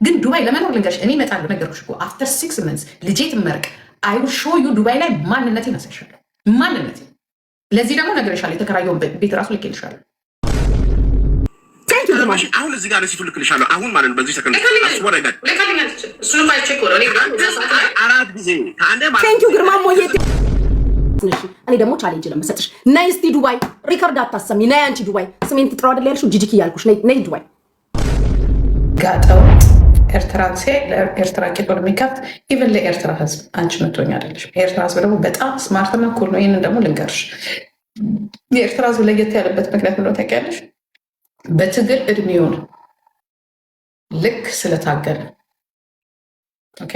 ግን ዱባይ ለመኖር ልንገርሽ፣ እኔ እመጣለሁ ነገርኩሽ እኮ አፍተር 6 መንስ ልጄ ትመረቅ አይ ዊል ሾው ዩ ዱባይ ላይ ማንነቴን አሳይሻለሁ። ማንነቴን ለዚህ ደግሞ ነግሬሻለሁ። የተከራየውን ቤት ራሱ ልኬልሻለሁ። አሁን እዚህ ጋር ሲቱ ልክልሻለሁ። አሁን ማለት ነው በዚህ ሰከንድ ግርማ ሞዬ እኔ ደግሞ ቻሌንጅ ለመሰጥሽ ነይ እስቲ ዱባይ ሪከርድ አታሰሚ። ነይ አንቺ ዱባይ ስሜን ትጥራው አይደል ያልሽው ጂጂክ እያልኩሽ ነይ ዱባይ ጋጠው ኤርትራ ለኤርትራ ቄጦ ለሚከፍት ኢቨን ለኤርትራ ህዝብ አንቺ መቶኛ አይደለሽ። የኤርትራ ህዝብ ደግሞ በጣም ስማርትና ኩል ነው። ይህንን ደግሞ ልንገርሽ፣ የኤርትራ ህዝብ ለየት ያለበት ምክንያት ነው ታውቂያለሽ? በትግል እድሜውን ልክ ስለታገለ። ኦኬ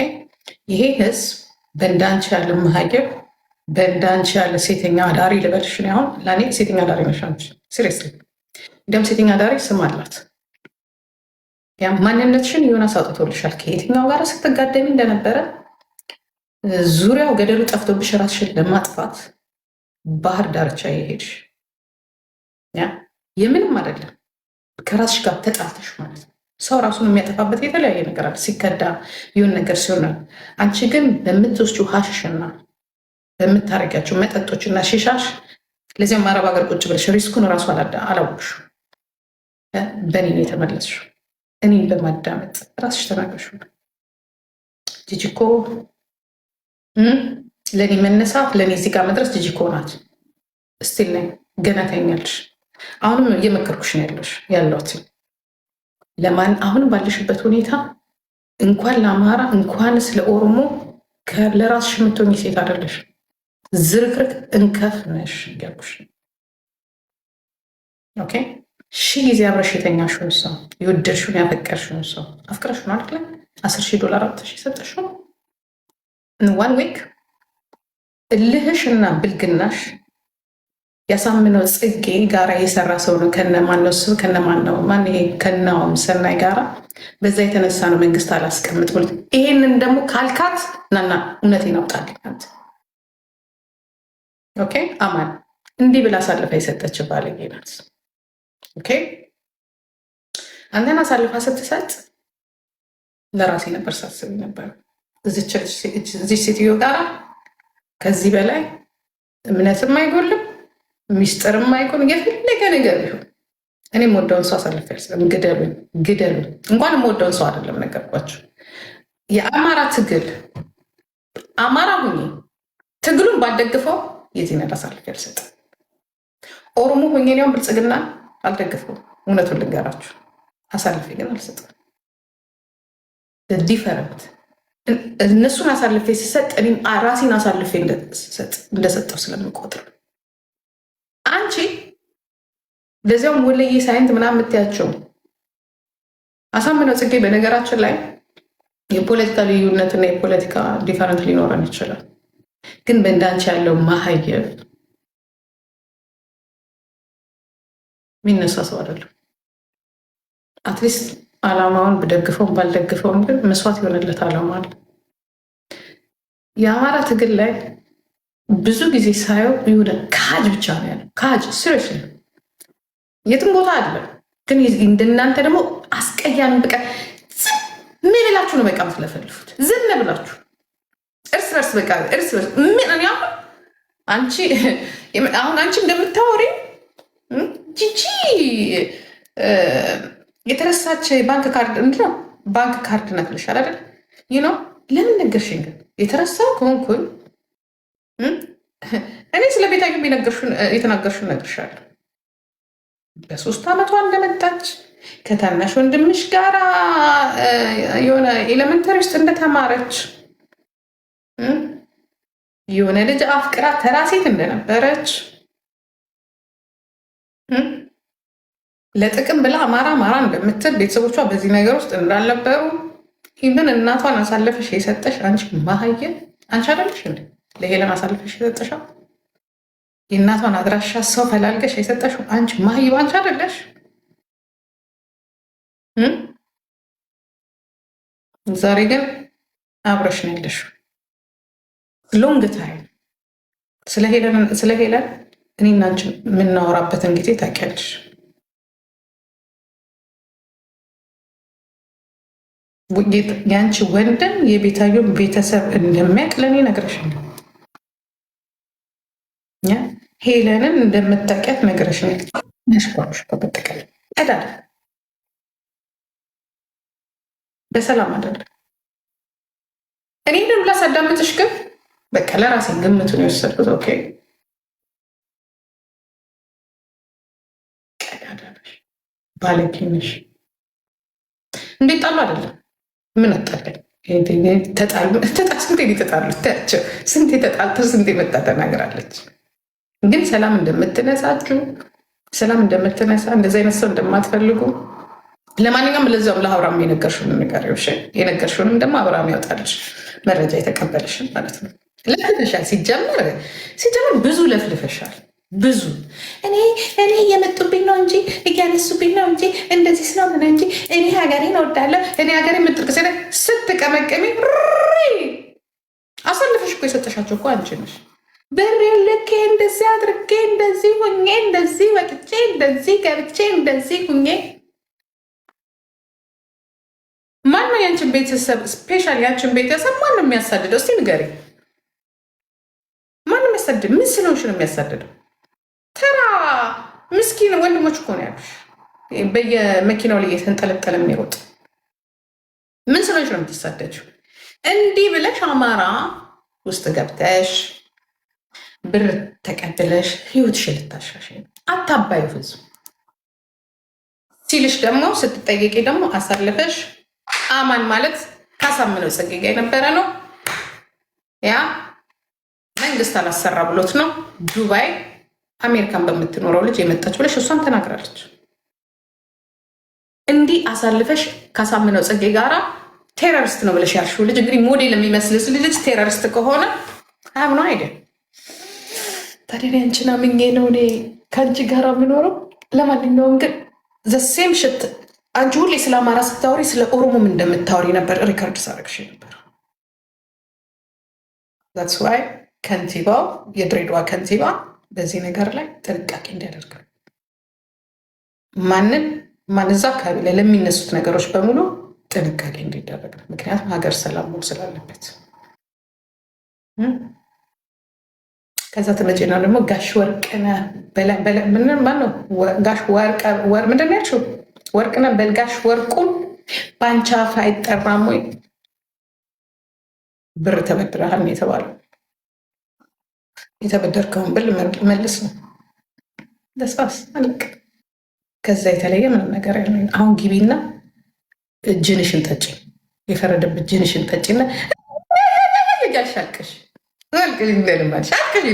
ይሄ ህዝብ በእንዳንቺ ያለ መሀይብ በእንዳንቺ ያለ ሴተኛ አዳሪ ልበልሽ ነው። አሁን ለእኔ ሴተኛ አዳሪ ነሻንች ሲሪየስሊ። እንዲያውም ሴተኛ አዳሪ ስም አላት። ያ ማንነትሽን ዮናስ አውጥቶልሻል። ከየትኛው ጋር ስትጋደሚ እንደነበረ ዙሪያው ገደሉ ጠፍቶብሽ ራስሽን ለማጥፋት ባህር ዳርቻ የሄድሽ ያ የምንም አይደለም። ከራስሽ ጋር ተጣልተሽ ማለት ነው። ሰው ራሱን የሚያጠፋበት የተለያየ ነገር አለ። ሲከዳ ይሁን ነገር ሲሆን፣ አንቺ ግን በምትወስጂው ሀሽሽና በምታረጊያቸው መጠጦችና ሺሻሽ ለዚያም አረብ ሀገር ቁጭ ብለሽ ሪስኩን ራሱ አላወቅሽ። በእኔ ነው የተመለስሽው። እኔን በማዳመጥ ራስሽ ተናገርሽ። ጂጂኮ ለእኔ መነሳት ለእኔ እዚህ ጋር መድረስ ጂጂኮ ናት። እስቲል ነኝ ገና ታኛለሽ። አሁንም እየመከርኩሽ ነው ያለሁት ለማን አሁንም ባለሽበት ሁኔታ እንኳን ለአማራ እንኳንስ ለኦሮሞ ለራስሽ የምትሆኚ ሴት አይደለሽ። ዝርክርክ እንከፍ ነሽ ያልኩሽ። ኦኬ ሺህ ጊዜ አብረሽ የተኛሽውን ሰው የወደድሽውን ያፈቀርሽውን ሰው አፍቅረሽውን አይደለ $10,000 አውጥተሽ የሰጠሽው ዋን ዊክ እልህሽ እና ብልግናሽ ያሳምነው ጽጌ ጋራ የሰራ ሰው ነው። ከነማነው ከነማነው ማን ይሄ ከናውም ሰናይ ጋራ በዛ የተነሳ ነው መንግስት አላስቀምጥ ብሎ ይሄንን ደግሞ ካልካት ናና እውነቴን አውጣልኝ አንተ። ኦኬ አማን እንዲህ ብላ አሳልፋ የሰጠች ባለጌ ናት። ኦኬ አንተን አሳልፋ ስትሰጥ ለራሴ ነበር ሳስብ ነበር እዚህ ሴትዮ ጋራ ከዚህ በላይ እምነትም አይጎልም ሚስጥርም አይጎን የፈለገ ነገር ይሁን እኔ የምወደውን ሰው አሳልፌ አልሰጥም። ግደሉኝ። እንኳን የምወደውን ሰው አይደለም ነገርኳቸው። የአማራ ትግል አማራ ሁኜ ትግሉን ባልደግፈው የዚህ ነገር አሳልፌ አልሰጥም። ኦሮሞ ሁኜ ነው ብልጽግና አልደግፈው። እውነቱን ልንገራችሁ አሳልፌ ግን አልሰጥም። ዲፈረንት እነሱን አሳልፌ ሲሰጥ እኔም ራሴን አሳልፌ እንደሰጠው ስለምቆጥር አንቺ ለዚያውም ወለዬ ሳይንት ምናምን የምትያቸው አሳምነው ጽጌ በነገራችን ላይ የፖለቲካ ልዩነትና የፖለቲካ ዲፈረንት ሊኖረን ይችላል። ግን በእንዳንቺ ያለው ማሀየብ የሚነሳ ሰው አይደለም። አትሊስት አላማውን ብደግፈውም ባልደግፈውም ግን መስዋዕት የሆነለት አላማ አለ። የአማራ ትግል ላይ ብዙ ጊዜ ሳየው የሆነ ካጅ ብቻ ነው ያለው። ካጅ ስሬሽ የትም ቦታ አለ። ግን እንደናንተ ደግሞ አስቀያሚ በቃ ምን ብላችሁ ነው በቃ ምትለፈልፉት? ዝም ብላችሁ እርስ በርስ በቃ እርስ በርስ ምን አንቺ አሁን አንቺ እንደምታወሪ ጂጂ የተረሳች ባንክ ካርድ እንዴ ባንክ ካርድ ነክልሻል አይደል? ለምን ነገርሽኝ? ግን የተረሳው ከሆንኩኝ እኔ ስለ ቤታዩ የተናገርሽን ነግርሻለሁ። በ3 ዓመቷ እንደመጣች ከታናሽ ወንድምሽ ጋር የሆነ ኤሌመንተሪ ውስጥ እንደተማረች የሆነ ልጅ አፍቅራ ተራሴት እንደነበረች ለጥቅም ብላ አማራ እንደምትል ቤተሰቦቿ በዚህ ነገር ውስጥ እንዳልነበሩ ይህን እናቷን አሳልፈሽ የሰጠሽ አንቺ ማሀየ አንቺ አይደለሽ እንዴ? ለሄለን አሳልፈሽ የሰጠሻው የእናቷን አድራሻ ሰው ፈላልገሽ የሰጠሽው አንቺ ማህይብ አንቺ አይደለሽ? ዛሬ ግን አብረሽ ነው ያለሽው። ሎንግ ታይም ስለ ሄለን እኔና አንቺ የምናወራበትን ጊዜ ታውቂያለሽ። ያንቺ ወንድም የቤታየውን ቤተሰብ እንደሚያውቅ ለእኔ ነግረሽኛል። ሄለንን እንደምታውቂያት ነግረሽኛል። ነሽኳሽ በበጠቀል ቀዳል በሰላም አይደለም። እኔ ግን ላሳዳምጥሽ ግን በቃ ለራሴ ግምቱን የወሰድኩት ኦኬ ቀዳዳሽ ባለጌነሽ እንዴት ጣሉ አይደለም ምን አጣለን ስንቴ ተጣሉ ስንቴ ተጣልተው ስንቴ መጣ ተናግራለች። ግን ሰላም እንደምትነሳችሁ ሰላም እንደምትነሳ እንደዚህ አይነት ሰው እንደማትፈልጉ ለማንኛውም ለዛውም ለአብርሃም የነገርሽውን ነገር የነገርሽውንም ደግሞ አብርሃም ያወጣልሽ መረጃ የተቀበልሽን ማለት ነው። ለፍልፈሻል። ሲጀምር ብዙ ለፍልፈሻል። ብዙ እኔ እየመጡብኝ ነው እንጂ እያነሱብኝ ነው እንጂ እንደዚህ ስለሆነ እንጂ እኔ ሀገሬን እወዳለሁ እኔ ሀገሬ ምጥርቅ ስትቀመቀሚ አሳልፈሽ እኮ የሰጠሻቸው እኮ አንቺ ነሽ። ብር ልኬ እንደዚህ አድርጌ እንደዚህ ሁኜ እንደዚህ ወጥቼ እንደዚህ ገብቼ እንደዚህ ሁኜ ማነው ያንቺን ቤተሰብ ስፔሻል ያንቺን ቤተሰብ ማነው የሚያሳድደው? እስቲ ንገሪ። ማነው የሚያሳድድ? ምን ስለሆንሽ ነው የሚያሳድደው? ተራ ምስኪን ወንድሞች እኮ ነው ያሉሽ፣ በየመኪናው ላይ እየተንጠለጠለ የሚሮጥ ምን ስለሆንሽ ነው የምትሳደችው? እንዲህ ብለሽ አማራ ውስጥ ገብተሽ ብር ተቀብለሽ ህይወትሽን ልታሻሽ አታባዩ ፍጹም ሲልሽ ደግሞ ስትጠየቂ ደግሞ አሳልፈሽ አማን ማለት ካሳምነው ጽጌ ጋር የነበረ ነው። ያ መንግስት አላሰራ ብሎት ነው ዱባይ አሜሪካን በምትኖረው ልጅ የመጣች ብለሽ እሷም ተናግራለች። እንዲህ አሳልፈሽ ካሳምነው ጽጌ ጋራ ቴሮሪስት ነው ብለሽ ያልሽው ልጅ እንግዲህ ሞዴል የሚመስልስ ልጅ ቴሮሪስት ከሆነ አብኖ አይደል? ታዲያ አንቺን አምኜ ነው እኔ ከአንቺ ጋር የምኖረው። ለማንኛውም ግን ዘሴም ሽት አንቺ ሁሌ ስለ አማራ ስታወሪ ስለ ኦሮሞም እንደምታወሪ ነበር ሪከርድ ሳረግሽ ነበር። ዛትስ ዋይ ከንቲባው የድሬዳዋ ከንቲባ በዚህ ነገር ላይ ጥንቃቄ እንዲያደርግ ማን እዛ አካባቢ ላይ ለሚነሱት ነገሮች በሙሉ ጥንቃቄ እንዲደረግ ነው። ምክንያቱም ሀገር ሰላም መሆን ስላለበት። ከዛ ተመጪና ደግሞ ጋሽ ወርቅነህ ማነው ጋሽ ምንድን ነው ያልሽው? ወርቅነህ በልጋሽ ወርቁን በአንቺ አፍ አይጠራም ወይ? ብር ተበድረሃል ነው የተባለው። የተበደርከውን ብል መልስ ነው ደስፋስ አለቅ። ከዛ የተለየ ምንም ነገር ያለ አሁን ግቢና ጅንሽን ጠጪ፣ የፈረደበት ጅንሽን ጠጪና ያሻልቅሽ ልማልሽ አልቅሽ።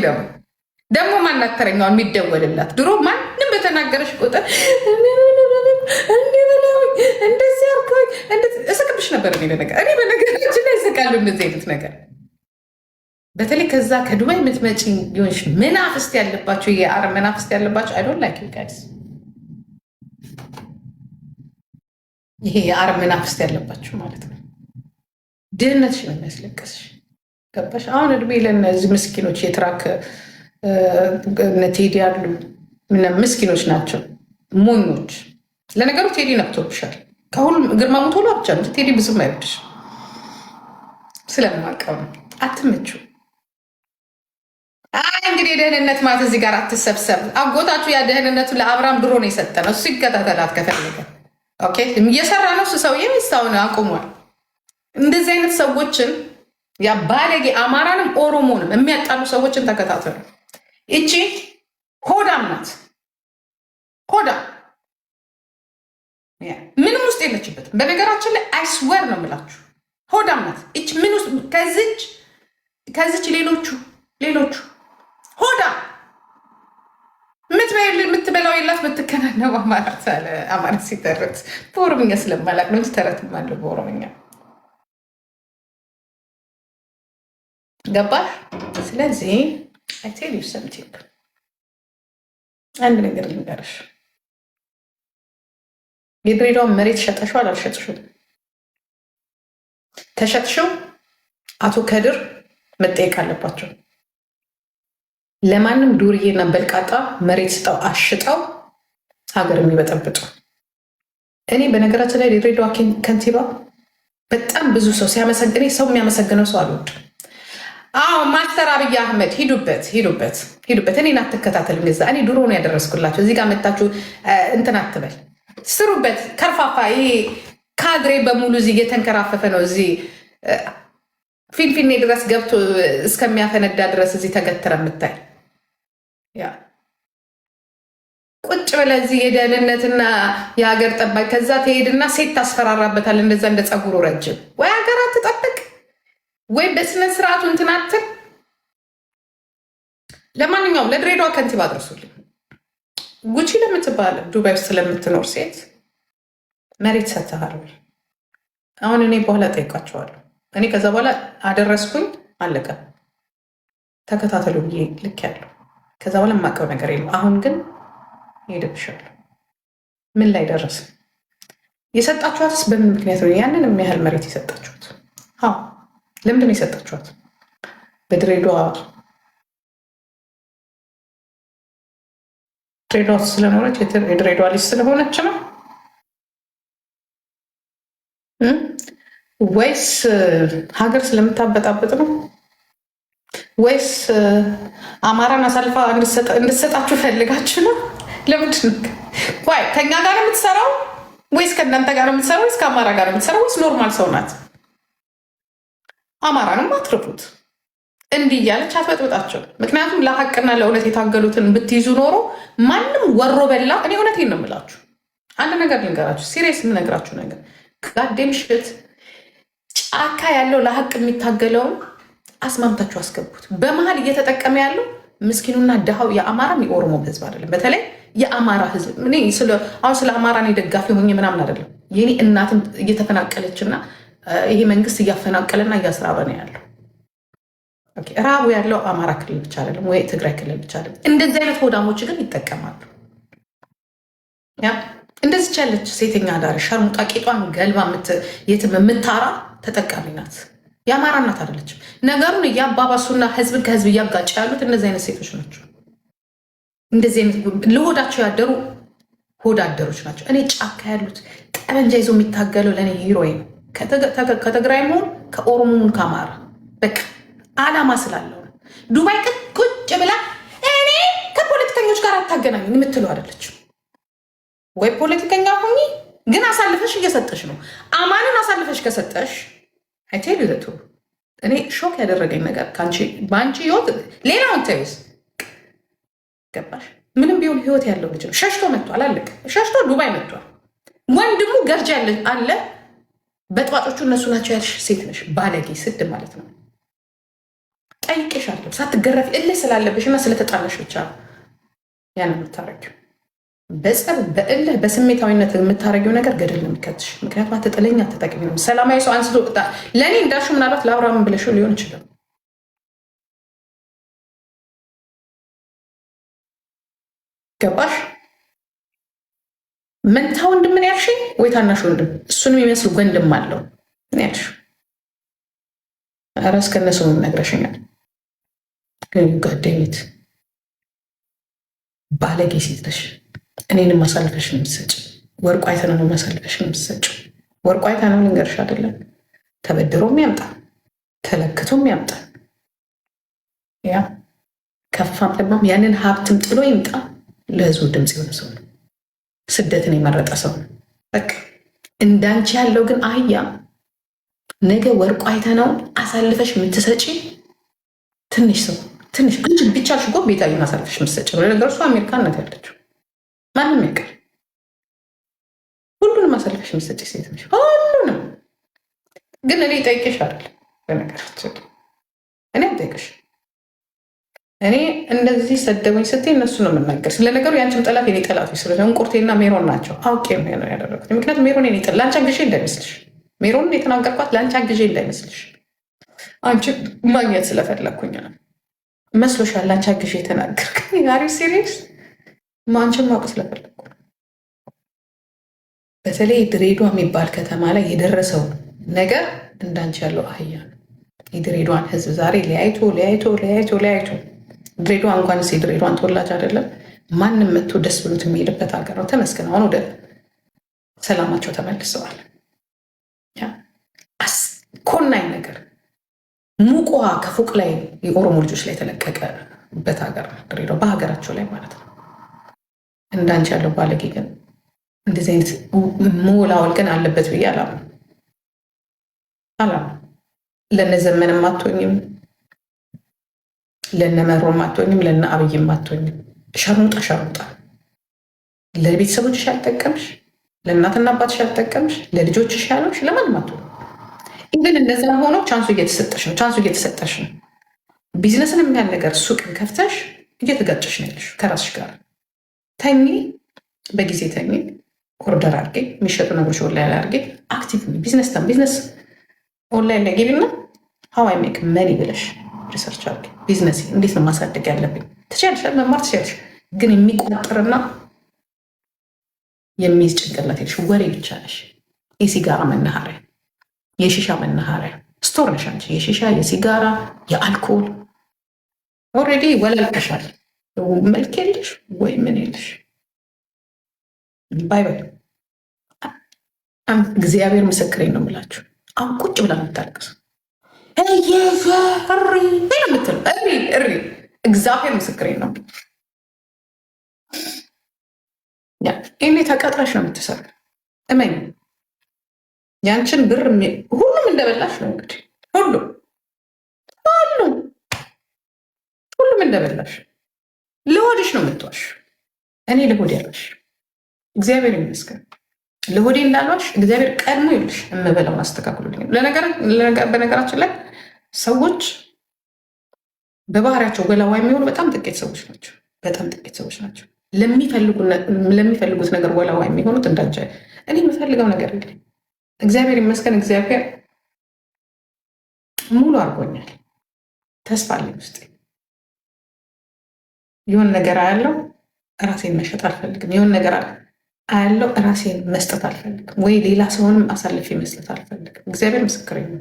ደግሞ ማናተረኛውን የሚደወልላት ድሮ ማንም በተናገረሽ ቁጥር እንደዚህ አርኮኝ እስቅብሽ ነበር። እኔ በነገራችን ላይ እስቃለሁ እንደዚህ አይነት ነገር። በተለይ ከዛ ከዱባይ የምትመጪ ሆንሽ መናፍስት ያለባቸው የአረብ መናፍስት ያለባቸው አይ ዶንት ላይክ ዩ ጋይስ። ይሄ የአረብ መናፍስት ያለባቸው ማለት ነው። ድህነትሽ ነው የሚያስለቅስሽ። ገባሽ? አሁን እድሜ ለእነዚህ ምስኪኖች የትራክ ቴዲ ያሉ ምስኪኖች ናቸው፣ ሞኞች። ለነገሩ ቴዲ ነቅቶብሻል። ከሁሉም ግርማ ሞቶላ ብቻ ነው ቴዲ ብዙም አይወድሽ ስለማቀሙ አትመችው። እንግዲህ የደህንነት ማለት እዚህ ጋር አትሰብሰብ። አጎታችሁ ያ ደህንነቱ ለአብርሃም ድሮ ነው የሰጠ ነው። እሱ ይከታተላት ከፈለገ። ኦኬ እየሰራ ነው እሱ ሰውዬ ስታሁን አቁሟል። እንደዚህ አይነት ሰዎችን ያ ባለጌ አማራንም ኦሮሞንም የሚያጣሉ ሰዎችን ተከታተሉ። እቺ ሆዳም ናት። ሆዳም ምንም ውስጥ የለችበትም። በነገራችን ላይ አይስወር ነው የምላችሁ ሆዳም ናት። እቺ ምን ውስጥ ከዚች ሌሎቹ ሆዳም የምትበላው የላት ብትከናነብ አማራ ሲተረት በኦሮምኛ ስለማላቅ ነው ተረትም አለ በኦሮምኛ ገባሽ? ስለዚህ አይ ቴል ዩ ሰምቲንግ አንድ ነገር ልንገርሽ። የድሬዳዋን መሬት ሸጠሽው አላልሸጥሽው? ተሸጥሽው አቶ ከድር መጠየቅ አለባቸው። ለማንም ዱርዬና በልቃጣ መሬት ስጠው አሽጠው ሀገር የሚበጠብጡ። እኔ በነገራችን ላይ የድሬዳዋ ከንቲባ በጣም ብዙ ሰው ሲያመሰግን ሰው የሚያመሰግነው ሰው አልወድም። አዎ ማስተር አብይ አህመድ ሂዱበት። እኔን አትከታተልም። ገዛ እኔ ድሮ ነው ያደረስኩላቸው። እዚህ ጋር መታችሁ እንትን አትበል፣ ስሩበት። ከርፋፋ ይሄ ካድሬ በሙሉ እዚህ እየተንከራፈፈ ነው። እዚህ ፊንፊኔ ድረስ ገብቶ እስከሚያፈነዳ ድረስ እዚህ ተገትረ የምታይ ቁጭ ብለህ እዚህ የደህንነትና የሀገር ጠባቂ ከዛ ትሄድና ሴት ታስፈራራበታል። እንደዛ እንደ ፀጉሩ ረጅም ወይ ሀገር አትጠብቅ ወይ በስነ ስርዓቱ እንትን አትል። ለማንኛውም ለድሬዳዋ ከንቲባ አድርሱልኝ። ጉቺ ለምትባል ዱባይ ውስጥ ስለምትኖር ሴት መሬት ሰጥተሃል ወይ? አሁን እኔ በኋላ ጠይቃቸዋለሁ። እኔ ከዛ በኋላ አደረስኩኝ አለቀ። ተከታተሉ ብዬ ልክ ያለው ከዛ በኋላ የማውቀው ነገር የለም። አሁን ግን ሄድብሻል። ምን ላይ ደረስ? የሰጣችኋትስ በምን ምክንያት ነው? ያንን የሚያህል መሬት የሰጣችሁት ለምንድን ነው የሰጣችኋት? በድሬዳዋ ስለኖረች የድሬዳዋ ልጅ ስለሆነች ነው ወይስ ሀገር ስለምታበጣበጥ ነው ወይስ አማራን አሳልፋ እንድትሰጣችሁ ፈልጋችሁ ነው? ለምንድን ነው ወይ ከኛ ጋር ነው የምትሰራው ወይስ ከእናንተ ጋር ነው የምትሰራው ወይስ ከአማራ ጋር ነው የምትሰራው ወይስ ኖርማል ሰው ናት? አማራንም አትርፉት። እንዲህ እያለች አትበጥበጣቸው። ምክንያቱም ለሀቅና ለእውነት የታገሉትን ብትይዙ ኖሮ ማንም ወሮ በላ። እኔ እውነቴን ነው የምላችሁ። አንድ ነገር ልንገራችሁ፣ ሲሪየስ የምነግራችሁ ነገር ጋዴም ሽት ጫካ ያለው ለሀቅ የሚታገለውን አስማምታችሁ አስገቡት። በመሀል እየተጠቀመ ያለው ምስኪኑና ድሃው የአማራም የኦሮሞ ህዝብ አይደለም። በተለይ የአማራ ህዝብ አሁን ስለ አማራ እኔ ደጋፊ ሆኜ ምናምን አይደለም። የኔ እናትም እየተፈናቀለችና ይሄ መንግስት እያፈናቀለና እያስራበ ነው ያለው። ራቡ ያለው አማራ ክልል ብቻ አይደለም ወይ ትግራይ ክልል ብቻ አይደለም። እንደዚህ አይነት ሆዳሞች ግን ይጠቀማሉ። እንደዚህ ያለች ሴተኛ አዳሪ ሸርሙጣ ቄጧን ገልባ የምታራ ተጠቃሚ ናት። የአማራ እናት አይደለችም። ነገሩን እያባባሱና ህዝብን ከህዝብ እያጋጭ ያሉት እነዚህ አይነት ሴቶች ናቸው። እንደዚህ አይነት ለሆዳቸው ያደሩ ሆዳደሮች ናቸው። እኔ ጫካ ያሉት ጠመንጃ ይዞ የሚታገለው ለእኔ ሂሮዬ ነው። ከትግራይ መሆን ከኦሮሞውን ከአማራ በቃ አላማ ስላለው ነው። ዱባይ ግን ቁጭ ብላ እኔ ከፖለቲከኞች ጋር አታገናኝ የምትለው አይደለችም። ወይ ፖለቲከኛ ሁኚ፣ ግን አሳልፈሽ እየሰጠሽ ነው። አማንን አሳልፈሽ ከሰጠሽ አይቴል ይዘቱ እኔ ሾክ ያደረገኝ ነገር በአንቺ ህይወት ሌላውን ተይዝ ገባሽ? ምንም ቢሆን ህይወት ያለው ልጅ ነው። ሸሽቶ መጥቷል። አለቀ። ሸሽቶ ዱባይ መጥቷል። ወንድሙ ገርጃ አለ። በጥዋጮቹ እነሱ ናቸው ያልሽ ሴት ነሽ። ባለጌ ስድ ማለት ነው። ጠይቄሻለሁ። ሳትገረፊ እልህ ስላለብሽ እና ስለተጣለሽ ብቻ ነው ያን የምታረጊው። በጸብ በእልህ በስሜታዊነት የምታረጊው ነገር ገደል ነው የሚከትሽ። ምክንያቱም አትጥለኝ አትጠቅሚ ነው። ሰላማዊ ሰው አንስቶ ለእኔ እንዳልሽው ምናልባት ለአብርሃም ብለሽው ሊሆን ይችላል። ገባሽ? መንታ ወንድም ምን ያልሽኝ ወይ ታናሽ ወንድም? እሱንም የሚመስሉ ወንድም አለው ምን ያልሽ? ኧረ እስከነሱ ነግረሽኛል። ግን ጋደኝት ባለጌ ሴት ነሽ። እኔንም ማሳልፈሽ ነው የምትሰጭ። ወርቁ አይተነው ነው ማሳልፈሽ ነው የምትሰጭ። ወርቁ አይተነው ልንገርሽ አይደለም ተበድሮም ያምጣ ተለክቶም ያምጣ ያ ከፋም ለማም ያንን ሀብትም ጥሎ ይምጣ። ለህዝቡ ድምፅ የሆነ ሰው ነው። ስደትን የመረጠ ሰው ነው። በቃ እንዳንቺ ያለው ግን አህያ ነገ ወርቁ አይተነው አሳልፈሽ የምትሰጪ ትንሽ ሰው ትንሽ አንቺ ብቻሽ እኮ ቤታዬን አሳልፈሽ የምትሰጪ ነው። ለነገሩ እሷ አሜሪካን ናት ያለችው። ማንም ያውቃል። ሁሉንም አሳልፈሽ የምትሰጪ ሴት ነሽ። ሁሉንም ግን እኔ ጠይቄሽ አይደል? በነገራችን እኔ አልጠይቅሽ። እኔ እንደዚህ ሰደቡኝ ስትይ እነሱ ነው የምናገር። ስለነገሩ የአንቺም ጠላት የኔ ጠላቶች ስለሆነ ቁርቴና ሜሮን ናቸው። አውቄ ነው ያደረጉት። ምክንያቱም ሜሮን የኔ ጠላት ለአንቺ አግዤ እንዳይመስልሽ፣ ሜሮንን የተናገርኳት ለአንቺ አግዤ እንዳይመስልሽ። አንቺ ማግኘት ስለፈለግኩኝ ነው መስሎሻል። ለአንቺ አግዤ የተናገርክ አሪ ሲሪየስ አንቺን ማወቅ ስለፈለግኩ። በተለይ ድሬዳዋ የሚባል ከተማ ላይ የደረሰው ነገር እንዳንቺ ያለው አህያ ነው። የድሬዳዋን ህዝብ ዛሬ ለያይቶ ድሬዳዋ እንኳን የድሬዳዋን ተወላጅ አይደለም ማንም መጥቶ ደስ ብሎት የሚሄድበት ሀገር ነው። ተመስገን አሁን ወደ ሰላማቸው ተመልሰዋል። ሙቋ ከፎቅ ላይ የኦሮሞ ልጆች ላይ የተለቀቀበት ሀገር ነው ድሬዳዋ፣ በሀገራቸው ላይ ማለት ነው። እንዳንቺ ያለው ባለጌ ግን እንደዚህ አይነት መወላወል ግን አለበት ብዬ አላምንም። ለነዘመንም አትሆኝም፣ ለነመሮም አትሆኝም፣ ለነ አብይም አትሆኝም። ሸርሙጣ ለቤተሰቦችሽ ያልጠቀምሽ፣ ለእናትና አባትሽ ያልጠቀምሽ፣ ለልጆችሽ ያለሽ ለማንም አትሆኝም። ግን እንደዛ ሆኖ ቻንሱ እየተሰጠሽ ነው። ቢዝነስን የሚያል ነገር ሱቅን ከፍተሽ እየተጋጨሽ ነው ያለሽ ከራስሽ ጋር። ተኚ፣ በጊዜ ተኚ፣ ኦርደር አድርጌ የሚሸጡ ነገሮች ኦንላይን አድርጌ አክቲቭ ቢዝነስ ኦንላይን ላይ ገቢና ሀው አይ ሜክ መኒ ብለሽ ሪሰርች አድርጌ ቢዝነስ እንዴት ነው ማሳደግ ያለብኝ ትችያለሽ፣ መማር ትችያለሽ። ግን የሚቆጥርና የሚይዝ ጭንቅላት የለሽ፣ ወሬ ብቻ ነሽ። የሲጋራ መናኸሪያ፣ የሺሻ መናኸሪያ ስቶር ነሽ አንቺ። የሺሻ የሲጋራ የአልኮል ኦልሬዲ ወላልቀሻል። መልክ የለሽ ወይ ምን የለሽ። ባይ እግዚአብሔር ምስክሬን ነው የምላችሁ። አሁን ቁጭ ብላ የምታለቅስ እሪ እግዚአብሔር ምስክሬን ነው። ይሄኔ ተቀጥረሽ ነው የምትሰሩ። እመኝ ያንቺን ብር ሁሉም እንደበላሽ ነው እንግዲህ ሁሉም እንደበላሽ ለሆድሽ ነው የምትዋሽ። እኔ ለሆድ ያለሽ እግዚአብሔር ይመስገን ለሆዴ እንዳልዋሽ እግዚአብሔር ቀድሞ ይልሽ የምበላውን አስተካክሉልኝ። በነገራችን ላይ ሰዎች በባህሪያቸው ወላዋ የሚሆኑ በጣም ጥቂት ሰዎች ናቸው። ለሚፈልጉት ነገር ወላዋ የሚሆኑት እንዳንቺ። እኔ የምፈልገው ነገር የለኝ። እግዚአብሔር ይመስገን። እግዚአብሔር ሙሉ አድርጎኛል። ተስፋ አለኝ ውስጤ። የሆነ ነገር አያለው ራሴን መሸጥ አልፈልግም። የሆነ ነገር አያለው ራሴን መስጠት አልፈልግም፣ ወይ ሌላ ሰውንም አሳልፌ መስጠት አልፈልግም። እግዚአብሔር ምስክሬ ነው።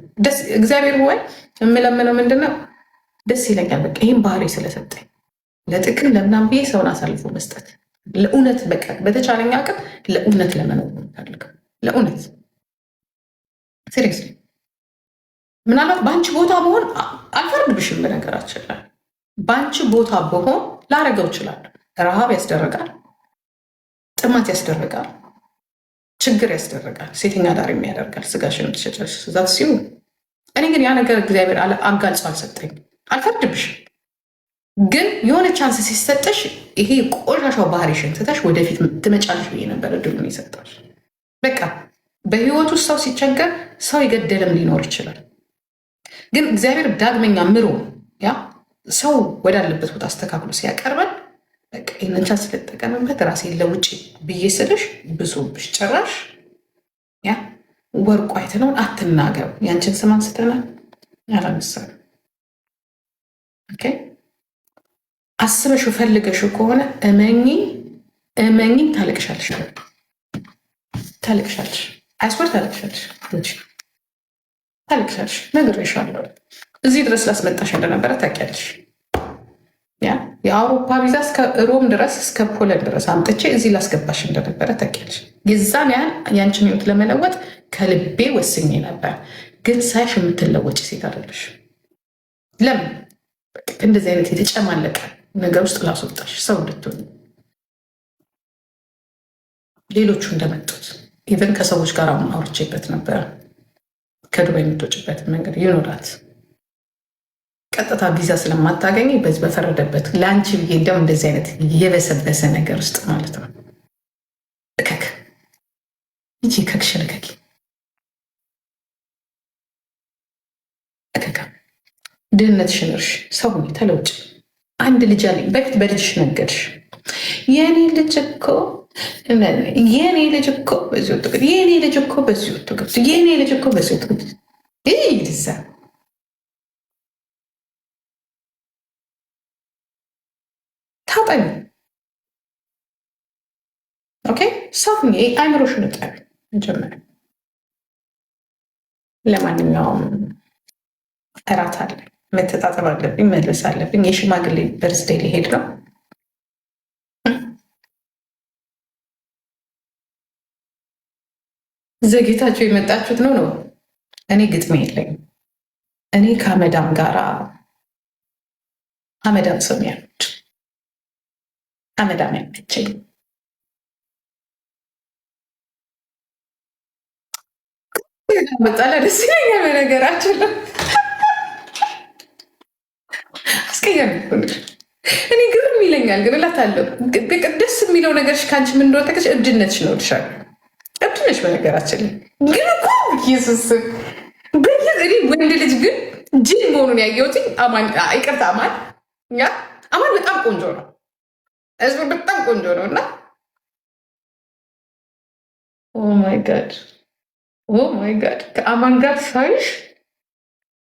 እግዚአብሔር ወይ የምለምነው ምንድነው? ደስ ይለኛል። በቃ ይህም ባህሪ ስለሰጠኝ ለጥቅም ለምናም ብዬ ሰውን አሳልፎ መስጠት፣ ለእውነት በቃ በተቻለኝ አቅም ለእውነት ለመኖር የምፈልገው ለእውነት ሲሪየስሊ። ምናልባት በአንቺ ቦታ በሆን አልፈርድብሽም። በነገራችን ላይ በአንቺ ቦታ በሆን ላረገው እችላለሁ። ረሃብ ያስደረጋል፣ ጥማት ያስደረጋል፣ ችግር ያስደረጋል፣ ሴተኛ ዳር ያደርጋል፣ ስጋሽን ትሸጫለሽ ዛት ሲሆን እኔ ግን ያ ነገር እግዚአብሔር አጋልጾ አልሰጠኝ። አልፈርድብሽም። ግን የሆነ ቻንስ ሲሰጠሽ ይሄ ቆሻሻው ባህሪሽን ትተሽ ወደፊት ትመጫለሽ ብዬ ነበር እድሉን ይሰጣል። በቃ በህይወት ውስጥ ሰው ሲቸገር ሰው የገደለም ሊኖር ይችላል። ግን እግዚአብሔር ዳግመኛ ምሮ ያ ሰው ወዳለበት ቦታ አስተካክሎ ሲያቀርበን በቃ ይህንን ቻንስ ስለተጠቀምበት ራሴን ለውጭ ብዬ ስልሽ ብሶብሽ ጭራሽ ያ ወርቁ አይተነውን አትናገሩ። ያንችን ስም አንስተናል ያላነሳል። አስበሽው ፈልገሽው ከሆነ እመኚ ታለቅሻለሽ። አይስወር ታለቅሻለሽ። ነግሬሻለሁ። እዚህ ድረስ ላስመጣሽ እንደነበረ ታውቂያለሽ። የአውሮፓ ቪዛ እስከ ሮም ድረስ እስከ ፖለንድ ድረስ አምጥቼ እዚህ ላስገባሽ እንደነበረ ታውቂያለሽ። የዛን ያህል ያንችን ህይወት ለመለወጥ ከልቤ ወስኜ ነበር። ግን ሳይሽ የምትለወጭ ሴት አይደለሽ። ለምን እንደዚህ አይነት የተጨማለቀ ነገር ውስጥ ላስወጣሽ ሰው እንድትሆን ሌሎቹ እንደመጡት ኢቨን ከሰዎች ጋር አሁን አውርቼበት ነበረ። ከዱባይ የምትወጭበት መንገድ ይኖራት ቀጥታ ቪዛ ስለማታገኝ በዚህ በፈረደበት ለአንቺ ብዬ እንዲያው እንደዚህ አይነት የበሰበሰ ነገር ውስጥ ማለት ነው እከክ እንጂ ከክሽን እከኪ እከካ ድህነትሽን እርሽ፣ ሰው ተለውጭ። አንድ ልጅ አለኝ። በፊት በልጅሽ ነገድሽ። የኔ ልጅ እኮ በዚህ ወጥቶ የኔ ልጅ እኮ በዚህ ወጥቶ ገብቶ የኔ ልጅ እኮ በዚህ ወጥቶ ገብቶ ይዛ ታጠኝ። ኦኬ ሰው አይምሮሽን ጠቢ መጀመሪያ። ለማንኛውም እራት አለ፣ መተጣጠብ አለብኝ፣ መልበስ አለብኝ። የሽማግሌ በርዝዴይ ሊሄድ ነው። ዘግይታችሁ የመጣችሁት ነው። እኔ ግጥሜ የለኝም። እኔ ከአመዳም ጋራ አመዳም ሰው ያሉት አመዳም ያመቸኝ በጣም ደስ ይለኛል። በነገራችን ላይ አስቀያሚ እኔ ግርም ይለኛል። ግን እላታለሁ ደስ የሚለው ነገርሽ ከአንቺ ምን እንደሆነ ተከሽ እብድነትሽ ነው እልሻለሁ። እብድ ነሽ በነገራችን ላይ ግን እኮ ኢየሱስ እኔ ወንድ ልጅ ግን ጅል መሆኑን ያየሁት ይቅርታ አማን በጣም ቆንጆ ነው። ህዝቡ በጣም ቆንጆ ነው እና ኦ ማይ ጋድ ከአማን ጋር ሳይሽ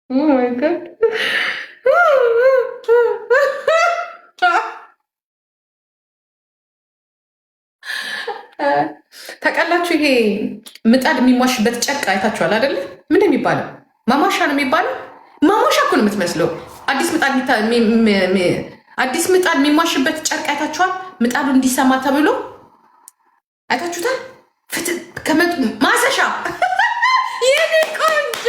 ኦ ማይ ጋድ ታውቃላችሁ፣ ይሄ ምጣድ የሚሟሽበት ጨርቅ አይታችኋል አይደለ? ምን የሚባለው ማሟሻ ነው የሚባለው። ማሟሻ እኮ ነው የምትመስለው። አዲስ ምጣድ የሚሟሽበት ጨርቅ አይታችኋል? ምጣዱ እንዲሰማ ተብሎ አይታችሁታል? ማሰሻ የኔ ቆንጆ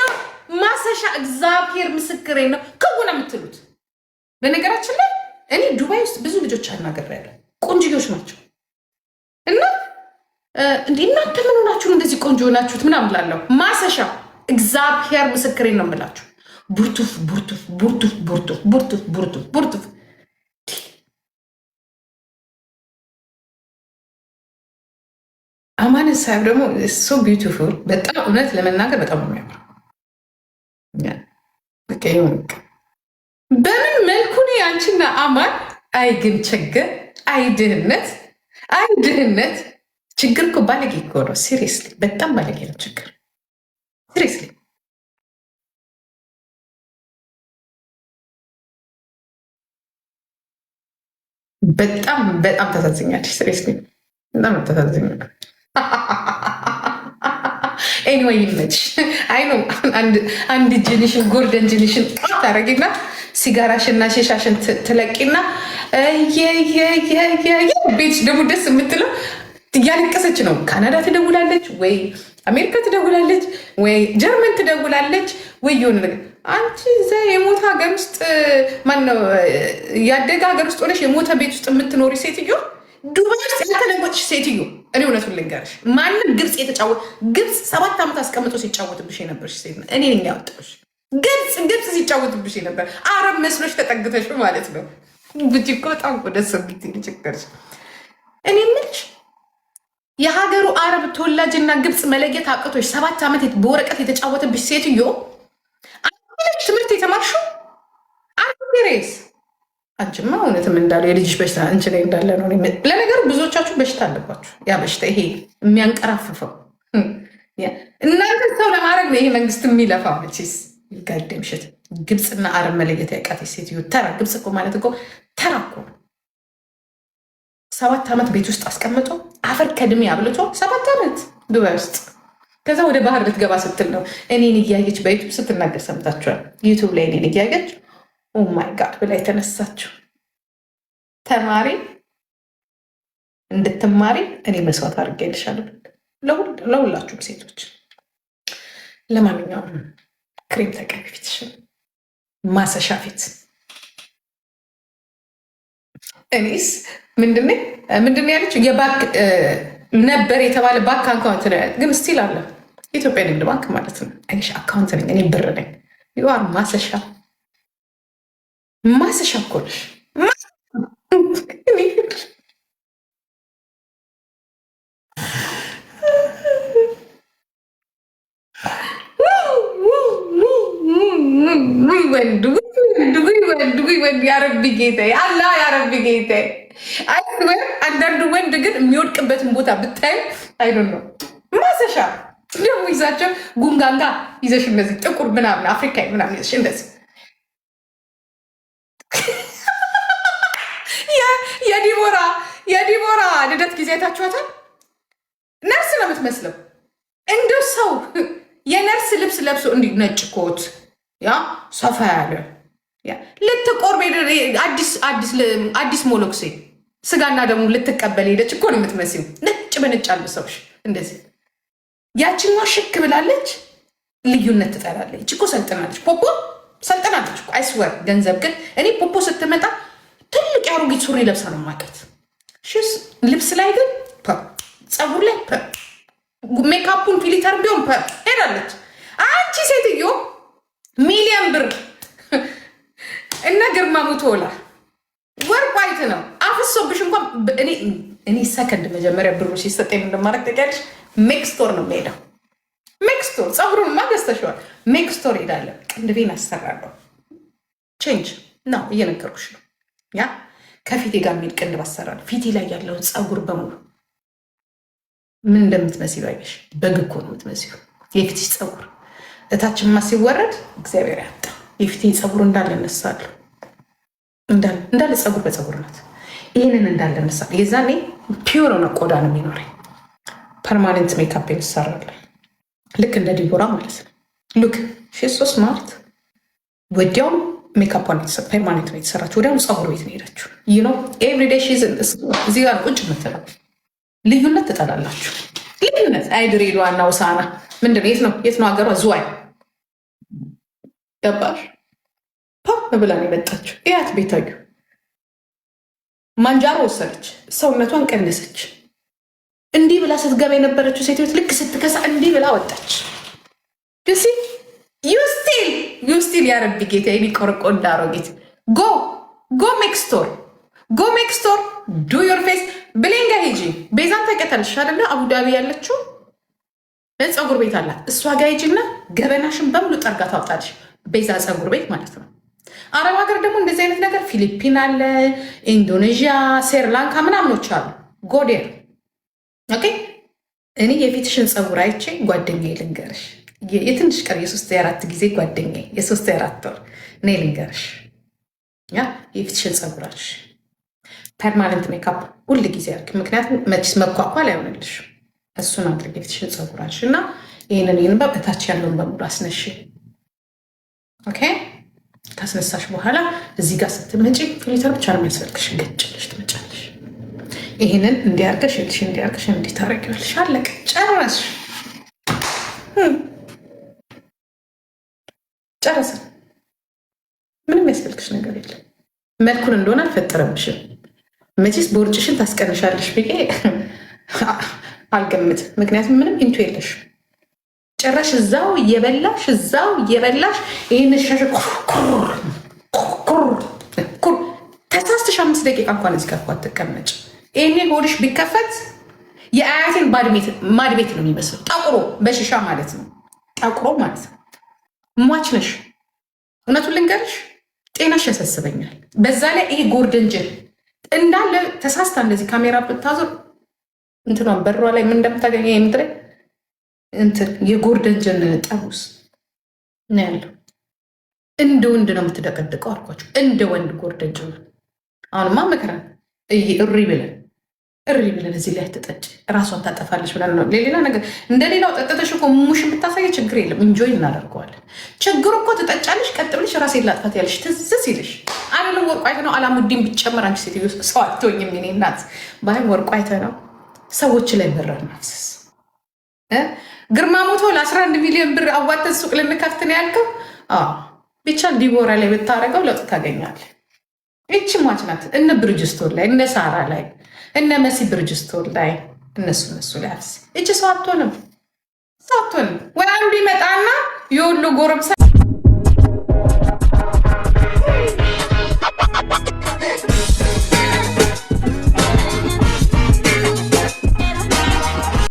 ማሰሻ፣ እግዚአብሔር ምስክሬ ነው። ከሆነ የምትሉት በነገራችን ላይ እኔ ዱባይ ውስጥ ብዙ ልጆች አናግሬያለሁ። ቆንጆዎች ናቸው እና እንዴ እናንተ ምን ሆናችሁ እንደዚህ ቆንጆ ናችሁት ምናምን እላለሁ። ማሰሻ እግዚአብሔር ምስክሬ ነው የምላችሁ። ቡርቱፍ ቡርቱፍ ቡርቱፍ ቡርቱፍ ቡርቱፍ ቡርቱፍ ቡርቱፍ አማንን ሳይብ ደግሞ ሶ ቢዩቲፉል በጣም እውነት ለመናገር በጣም ነው የሚያምረው። በምን መልኩ ነው አንቺና አማን? አይ ግን ችግር፣ አይ ድህነት፣ አይ ድህነት። ችግር እኮ ባለጌ እኮ ነው። ሲሪየስሊ በጣም ባለጌ ነው ችግር። ሲሪየስሊ በጣም በጣም ታሳዝኛለች። ሲሪየስሊ በጣም ታሳዝኛለች። ኤኒዌይ ይመችሽ። አይ ነው አንድ ጅንሽን ጎልደን ጅንሽን ታረጊና ሲጋራሽና ሼሻሽን ትለቂና ቤትሽ ደግሞ ደስ የምትለው እያለቀሰች ነው። ካናዳ ትደውላለች ወይ አሜሪካ ትደውላለች ወይ ጀርመን ትደውላለች ወይ የሆነ ነገር። አንቺ እዛ የሞተ ሀገር ውስጥ ማነው ያደገ ሀገር ውስጥ ሆነሽ የሞተ ቤት ውስጥ የምትኖሪ ሴትዮ፣ ዱባይ ውስጥ ያልተለወጥሽ ሴትዮ፣ እኔ እውነቱን ልንገርሽ፣ ማንም ግብፅ 7 ዓመት አስቀምጦ ሲጫወትብሽ የነበርሽ ሴት ነው። እኔ ነኝ ያወጣሁሽ። ግብፅ ሲጫወትብሽ ነበር። አረብ መስሎሽ ተጠግተሽ ማለት ነው። ብቻ እኮ በጣም ደስ የሚል ችግርሽ። እኔ የምልሽ የሀገሩ አረብ ተወላጅና ግብፅ መለየት አቅቶች 7 ዓመት በወረቀት የተጫወተብሽ ሴትዮ፣ ትምህርት የተማርሽው ሬስ አንቺማ እውነትም እንዳለው የልጅሽ በሽታ አንቺ ላይ እንዳለ ነው። ለነገሩ ብዙዎቻችሁ በሽታ አለባችሁ። ያ በሽታ ይሄ የሚያንቀራፍፈው እናንተ ሰው ለማድረግ ነው ይሄ መንግስት የሚለፋ መቼስ ጋደምሽት። ግብፅና አረብ መለየት ያቃተች ሴትዮ ተራ። ግብፅ እኮ ማለት እኮ ተራ እኮ 7 ዓመት ቤት ውስጥ አስቀምጦ አፈር ከድሜ አብልቶ 7 ዓመት ዱባይ ውስጥ። ከዛ ወደ ባህር ልትገባ ስትል ነው እኔን እያየች በዩቱብ ስትናገር ሰምታችኋል። ዩቱብ ላይ እኔን እያየች ኦማይ ጋድ ብላ የተነሳችው ተማሪ እንድትማሪ እኔ መስዋዕት አድርጌልሻለሁ። ለሁላችሁም ሴቶች፣ ለማንኛውም ክሬም ተቀቢ ፊትሽን፣ ማሰሻ ፊት። እኔስ ምንድን ያለችው የባንክ ነበር የተባለ ባንክ አካውንት ነው ያለ፣ ግን ስቲል አለ። ኢትዮጵያ ንግድ ባንክ ማለት ነው። አይሽ አካውንት ነኝ እኔ፣ ብር ነኝ። ዩአር ማሰሻ እኮ ነሽ። ወንድ ያረቢ ጌታ አላ ያረቢ ጌታ። አንዳንዱ ወንድ ግን የሚወድቅበትን ቦታ ብታዩ አይዶን ነው። ማሰሻ ደግሞ ይዛቸው ጉንጋንጋ ይዘሽ እንደዚህ ጥቁር ምናምን አፍሪካዊ ምናምን ይዘሽ እንደዚህ የዲቦራ ልደት ጊዜ አይታችኋታል? ነርስ ነው የምትመስለው። እንደው ሰው የነርስ ልብስ ለብሶ እንዲህ ነጭ ኮት ያ ሰፋ ያለ ልትቆርብ አዲስ ሞሎክሴ ስጋና ደግሞ ልትቀበል ሄደች እኮ ነው የምትመስለው። ነጭ በነጭ አልብሰውሽ እንደዚህ። ያችኛዋ ሽክ ብላለች፣ ልዩነት ትጠላለች እኮ ሰልጥናለች። ፖፖ ሰልጥናለች አይስወር ገንዘብ ግን እኔ ፖፖ ስትመጣ ትልቅ የአሮጊት ሱሪ ለብሳ ነው ማቀት። ልብስ ላይ ግን ፀጉር ላይ ሜካፑን ፊሊተር ቢሆን ሄዳለች። አንቺ ሴትዮ ሚሊዮን ብር እና ግርማ ሙቶላ ወርቅ ዋይት ነው አፍሶብሽ እንኳን እኔ ሰከንድ መጀመሪያ ብሩ ሲሰጠኝ እንደማረግ ተቀያለሽ። ሜክስቶር ነው የምሄደው። ሜክስቶር ፀጉሩን ማገዝተሸዋል። ሜክስቶር ሄዳለሁ። ቅንድቤን አሰራለሁ። ቼንጅ ነው እየነገርኩሽ ነው። ያ ከፊቴ ጋር የሚል ቅንድብ አሰራለሁ። ፊቴ ላይ ያለውን ፀጉር በሙሉ ምን እንደምትመስሉ አየሽ? በግ እኮ ነው የምትመስሉ። የፊትሽ ፀጉር እታችንማ ሲወረድ እግዚአብሔር ያጣ የፊቴ ፀጉር እንዳለ እነሳለሁ። እንዳለ ፀጉር በፀጉር ናት። ይህንን እንዳለ እነሳለሁ። የዛኔ ፒውር ሆነ ቆዳ ነው የሚኖረኝ። ፐርማኔንት ሜካፕ እንሰራለን። ልክ እንደ ዲቦራ ማለት ነው። ሉክ ሺሶ ስማርት። ወዲያውም ሜካፕን ፐርማኔንት ነው የተሰራችው። ወዲያውም ፀጉር ቤት ነው ሄዳችሁ። ይህ ነው ኤቭሪዴይ እዚህ ጋር ቁጭ ምትለው። ልዩነት ትጠላላችሁ። ልዩነት አይድሬዷ እና ውሳና ምንድን ነው? የት ነው ሀገሯ? ዝዋይ ገባሽ? ፓፕ ብላ ነው የመጣችው። እያት ቤታዩ ማንጃሮ ወሰደች፣ ሰውነቷን ቀነሰች። እንዲህ ብላ ስትገባ የነበረችው ሴትዮት ልክ ስትከሳ እንዲህ ብላ ወጣች። ሲ ዩስቲል ያረቢ ጌታ የሚቆርቆ እንዳሮጌት ጎ ሜክስቶር ዱ ዮር ፌስ ብሌንጋ ሂጂ። ቤዛን ታውቂያታለሽ አይደለ? አቡዳቢ ያለችው ፀጉር ቤት አላት። እሷ ጋ ሂጂና ገበናሽን በሙሉ ጠርጋ ታውጣለሽ። ቤዛ ፀጉር ቤት ማለት ነው። አረብ ሀገር ደግሞ እንደዚህ አይነት ነገር ፊሊፒን አለ፣ ኢንዶኔዥያ፣ ስሪላንካ ምናምኖች አሉ። ጎዴር ኦኬ። እኔ የፊትሽን ፀጉር አይቼ ጓደኛዬ ልንገርሽ፣ የትንሽ ቀር የ3-4 ጊዜ ጓደኛዬ የ3-4 ወር እኔ ልንገርሽ፣ ያ የፊትሽን ፀጉር አልሽ ፐርማነንት ሜካፕ ሁል ጊዜ አድርግ። ምክንያቱም መችስ መኳኳል አይሆንልሽ። እሱን አድርግ የፊትሽን ፀጉር አልሽ እና ይህንን በታች ያለውን በሙሉ አስነሽ። ኦኬ ካስነሳሽ በኋላ እዚህ ጋር ስትመጪ ፊሊተር ብቻ ነው የሚያስፈልግሽ። ገጭልሽ ትመጫለሽ። ይህንን እንዲያርገሽ ልሽ እንዲያርገሽ እንዲታረጊዋለሽ። አለቀ፣ ጨረስሽ። ጨረስን። ምንም ያስፈልግሽ ነገር የለም። መልኩን እንደሆነ አልፈጠረብሽም። መቼስ ቦርጭሽን ታስቀንሻለሽ ብዬ አልገምትም። ምክንያቱም ምንም ኢንቱ የለሽ። ጭራሽ እዛው እየበላሽ ይህን ሻሽ ተሳስተሽ 5 ደቂቃ እንኳን እዚህ ጋር አትቀመጭ። ይሄኔ ሆድሽ ቢከፈት የአያቴን ማድቤት ነው የሚመስለው። ጠቁሮ በሽሻ ማለት ነው። ጠቁሮ ማለት ነው። ሟች ነሽ። እውነቱን ልንገርሽ ጤናሽ ያሳስበኛል። በዛ ላይ ይሄ ጎርደንጅን እንዳለ ተሳስታ እንደዚህ ካሜራ ብታዞር እንትኗን በሯ ላይ ምን እንደምታገኘ የምትረ እንትን የጎርደንጅን ጠቡስ ነው ያለው። እንደ ወንድ ነው የምትደቀድቀው አልኳቸው። እንደ ወንድ ጎርደንጅን። አሁንማ መከራን እሪ ብለን እዚህ ላይ ትጠጭ እራሷን ታጠፋለች ብለን ነው። ሌላ ነገር እንደሌላው ጠጥተሽ እኮ ሙሽ የምታሳየ ችግር የለም። እንጆይ እናደርገዋለን። ችግሩ እኮ ትጠጫለሽ፣ ቀጥ ብለሽ ራሴን ላጥፋት ያለሽ ትዝ ሲልሽ አይደለም። ወርቁ አይተ ነው አላሙዲን ቢጨመር አንቺ ሴትዮ ሰው አትሆኝም። የእኔ እናት ባይሆን ወርቁ አይተ ነው ሰዎች ላይ በረር ናፍስስ። ግርማ ሞቶ ለ11 ሚሊዮን ብር አዋተን ሱቅ ልንከፍት ነው ያልከው። ብቻ ዲቦራ ላይ ብታደረገው ለውጥ ታገኛለህ። ይቺ ሟች ናት። እነ ብርጅስቶን ላይ እነ ሳራ ላይ እነ መሲ ብርጅስቶን ላይ እነሱ ላይ አፍስ። ይቺ ሰው አትሆንም ወይ አንዱ ይመጣና የወሎ ጎረምሳ